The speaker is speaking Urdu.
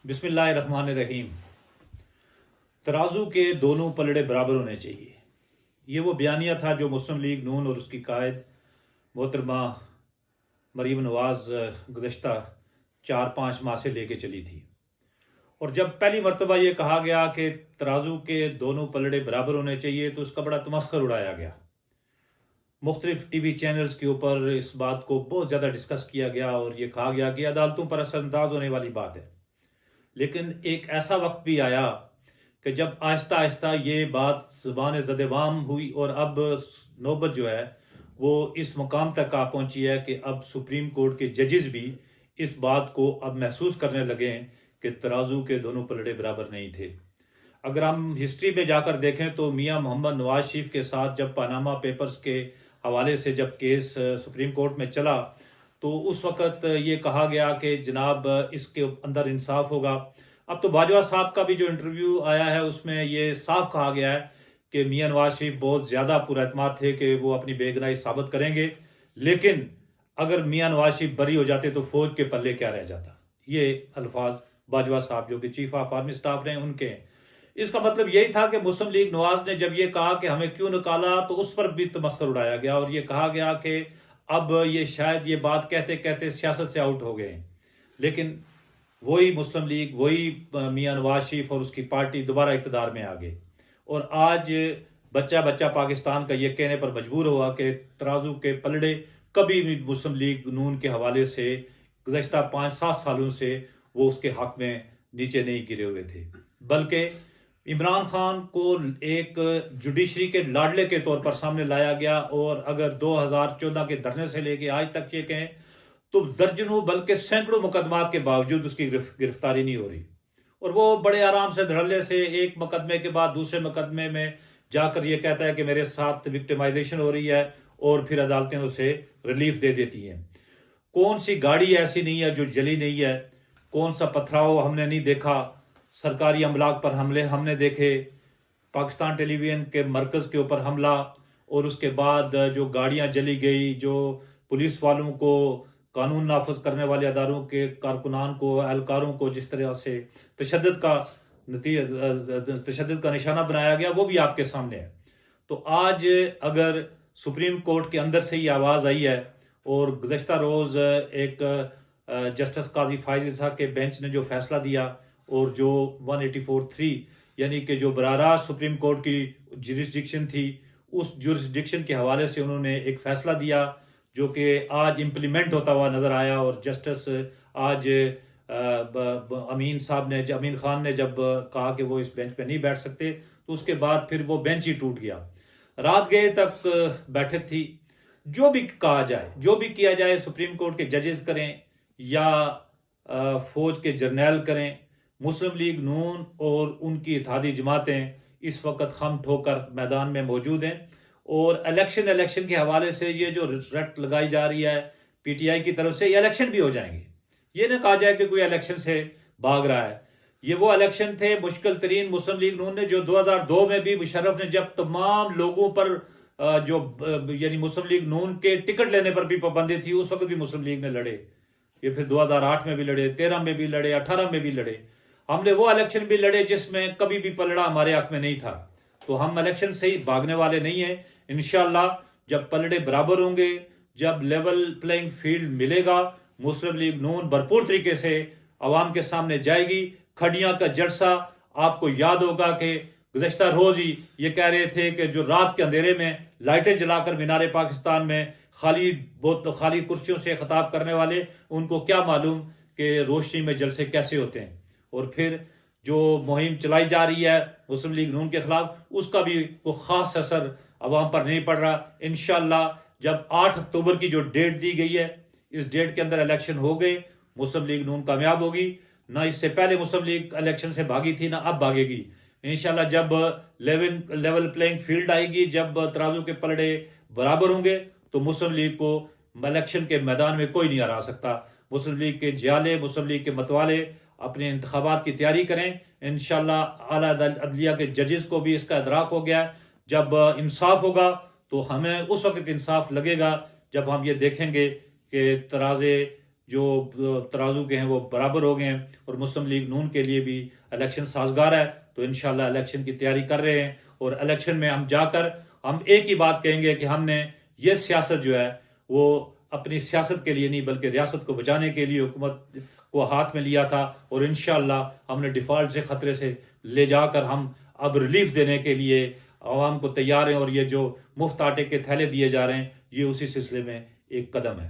بسم اللہ الرحمن الرحیم۔ ترازو کے دونوں پلڑے برابر ہونے چاہیے، یہ وہ بیانیہ تھا جو مسلم لیگ نون اور اس کی قائد محترمہ مریم نواز گزشتہ 4-5 ماہ سے لے کے چلی تھی۔ اور جب پہلی مرتبہ یہ کہا گیا کہ ترازو کے دونوں پلڑے برابر ہونے چاہیے تو اس کا بڑا تمسخر اڑایا گیا۔ مختلف ٹی وی چینلز کے اوپر اس بات کو بہت زیادہ ڈسکس کیا گیا اور یہ کہا گیا کہ عدالتوں پر اثر انداز ہونے والی بات ہے۔ لیکن ایک ایسا وقت بھی آیا کہ جب آہستہ آہستہ یہ بات زبان زد عام ہوئی اور اب نوبت جو ہے وہ اس مقام تک آ پہنچی ہے کہ اب سپریم کورٹ کے ججز بھی اس بات کو اب محسوس کرنے لگے ہیں کہ ترازو کے دونوں پلڑے برابر نہیں تھے۔ اگر ہم ہسٹری میں جا کر دیکھیں تو میاں محمد نواز شریف کے ساتھ جب پاناما پیپرز کے حوالے سے جب کیس سپریم کورٹ میں چلا تو اس وقت یہ کہا گیا کہ جناب اس کے اندر انصاف ہوگا۔ اب تو باجوہ صاحب کا بھی جو انٹرویو آیا ہے اس میں یہ صاف کہا گیا ہے کہ میاں نواز شریف بہت زیادہ پر اعتماد تھے کہ وہ اپنی بے گناہی ثابت کریں گے، لیکن اگر میاں نواز شریف بری ہو جاتے تو فوج کے پلے کیا رہ جاتا۔ یہ الفاظ باجوہ صاحب جو کہ چیف آف آرمی سٹاف ہیں ان کے ہیں۔ اس کا مطلب یہی تھا کہ مسلم لیگ نواز نے جب یہ کہا کہ ہمیں کیوں نکالا تو اس پر بھی تمسخر اڑایا گیا اور یہ کہا گیا کہ اب یہ شاید یہ بات کہتے کہتے سیاست سے آؤٹ ہو گئے ہیں۔ لیکن وہی مسلم لیگ، وہی میاں نواز شریف اور اس کی پارٹی دوبارہ اقتدار میں آ گئے اور آج بچہ بچہ پاکستان کا یہ کہنے پر مجبور ہوا کہ ترازو کے پلڑے کبھی بھی مسلم لیگ نون کے حوالے سے گزشتہ 5-7 سالوں سے وہ اس کے حق میں نیچے نہیں گرے ہوئے تھے، بلکہ عمران خان کو ایک جوڈیشری کے لاڈلے کے طور پر سامنے لایا گیا اور اگر 2014 کے دھرنے سے لے کے آج تک یہ کہیں تو درجنوں بلکہ سینکڑوں مقدمات کے باوجود اس کی گرفتاری نہیں ہو رہی اور وہ بڑے آرام سے دھڑلے سے ایک مقدمے کے بعد دوسرے مقدمے میں جا کر یہ کہتا ہے کہ میرے ساتھ وکٹمائزیشن ہو رہی ہے اور پھر عدالتیں اسے ریلیف دے دیتی ہیں۔ کون سی گاڑی ایسی نہیں ہے جو جلی نہیں ہے، کون سا پتھراؤ ہم نے نہیں دیکھا، سرکاری املاک پر حملے ہم نے دیکھے، پاکستان ٹیلی ویژن کے مرکز کے اوپر حملہ اور اس کے بعد جو گاڑیاں جلی گئی، جو پولیس والوں کو، قانون نافذ کرنے والے اداروں کے کارکنان کو، اہلکاروں کو جس طرح سے تشدد کا نشانہ بنایا گیا وہ بھی آپ کے سامنے ہے۔ تو آج اگر سپریم کورٹ کے اندر سے یہ آواز آئی ہے اور گزشتہ روز ایک جسٹس قاضی فائز اسحاق کے بینچ نے جو فیصلہ دیا اور جو 184(3) یعنی کہ جو براہ راست سپریم کورٹ کی جورسڈکشن تھی اس جورسڈکشن کے حوالے سے انہوں نے ایک فیصلہ دیا جو کہ آج امپلیمنٹ ہوتا ہوا نظر آیا اور جسٹس آج امین خان نے جب کہا کہ وہ اس بینچ پہ نہیں بیٹھ سکتے تو اس کے بعد پھر وہ بینچ ہی ٹوٹ گیا۔ رات گئے تک بیٹھک تھی۔ جو بھی کہا جائے، جو بھی کیا جائے، سپریم کورٹ کے ججز کریں یا فوج کے جرنیل کریں، مسلم لیگ نون اور ان کی اتحادی جماعتیں اس وقت خم ٹھو کر میدان میں موجود ہیں اور الیکشن کے حوالے سے یہ جو رٹ لگائی جا رہی ہے پی ٹی آئی کی طرف سے، یہ الیکشن بھی ہو جائیں گے۔ یہ نہ کہا جائے کہ کوئی الیکشن سے بھاگ رہا ہے، یہ وہ الیکشن تھے مشکل ترین۔ مسلم لیگ نون نے جو 2002 میں بھی مشرف نے جب تمام لوگوں پر جو یعنی مسلم لیگ نون کے ٹکٹ لینے پر بھی پابندی تھی اس وقت بھی مسلم لیگ نے لڑے، یہ پھر 2008 میں بھی لڑے، 13 میں بھی لڑے، 18 میں بھی لڑے۔ ہم نے وہ الیکشن بھی لڑے جس میں کبھی بھی پلڑا ہمارے حق میں نہیں تھا، تو ہم الیکشن سے ہی بھاگنے والے نہیں ہیں۔ انشاءاللہ جب پلڑے برابر ہوں گے، جب لیول پلینگ فیلڈ ملے گا، مسلم لیگ نون بھرپور طریقے سے عوام کے سامنے جائے گی۔ کھڑیاں کا جلسہ آپ کو یاد ہوگا کہ گزشتہ روز ہی یہ کہہ رہے تھے کہ جو رات کے اندھیرے میں لائٹیں جلا کر مینار پاکستان میں خالی کرسیوں سے خطاب کرنے والے، ان کو کیا معلوم کہ روشنی میں جلسے کیسے ہوتے ہیں۔ اور پھر جو مہم چلائی جا رہی ہے مسلم لیگ نون کے خلاف، اس کا بھی کوئی خاص اثر عوام پر نہیں پڑ رہا۔ انشاءاللہ جب 8 اکتوبر کی جو ڈیٹ دی گئی ہے اس ڈیٹ کے اندر الیکشن ہو گئے، مسلم لیگ نون کامیاب ہوگی۔ نہ اس سے پہلے مسلم لیگ الیکشن سے بھاگی تھی نہ اب بھاگے گی۔ انشاءاللہ جب لیول پلینگ فیلڈ آئے گی، جب ترازو کے پلڑے برابر ہوں گے تو مسلم لیگ کو الیکشن کے میدان میں کوئی نہیں ہرا سکتا۔ مسلم لیگ کے جیالے، مسلم لیگ کے متوالے اپنے انتخابات کی تیاری کریں۔ انشاءاللہ اعلیٰ عدلیہ کے ججز کو بھی اس کا ادراک ہو گیا۔ جب انصاف ہوگا تو ہمیں اس وقت انصاف لگے گا جب ہم یہ دیکھیں گے کہ ترازے جو ترازو کے ہیں وہ برابر ہو گئے ہیں، اور مسلم لیگ نون کے لیے بھی الیکشن سازگار ہے، تو انشاءاللہ الیکشن کی تیاری کر رہے ہیں، اور الیکشن میں ہم جا کر ہم ایک ہی بات کہیں گے کہ ہم نے یہ سیاست جو ہے وہ اپنی سیاست کے لیے نہیں بلکہ ریاست کو بچانے کے لیے حکومت کو ہاتھ میں لیا تھا، اور انشاءاللہ ہم نے ڈیفالٹ سے خطرے سے لے جا کر ہم اب ریلیف دینے کے لیے عوام کو تیار ہیں، اور یہ جو مفت آٹے کے تھیلے دیے جا رہے ہیں یہ اسی سلسلے میں ایک قدم ہے۔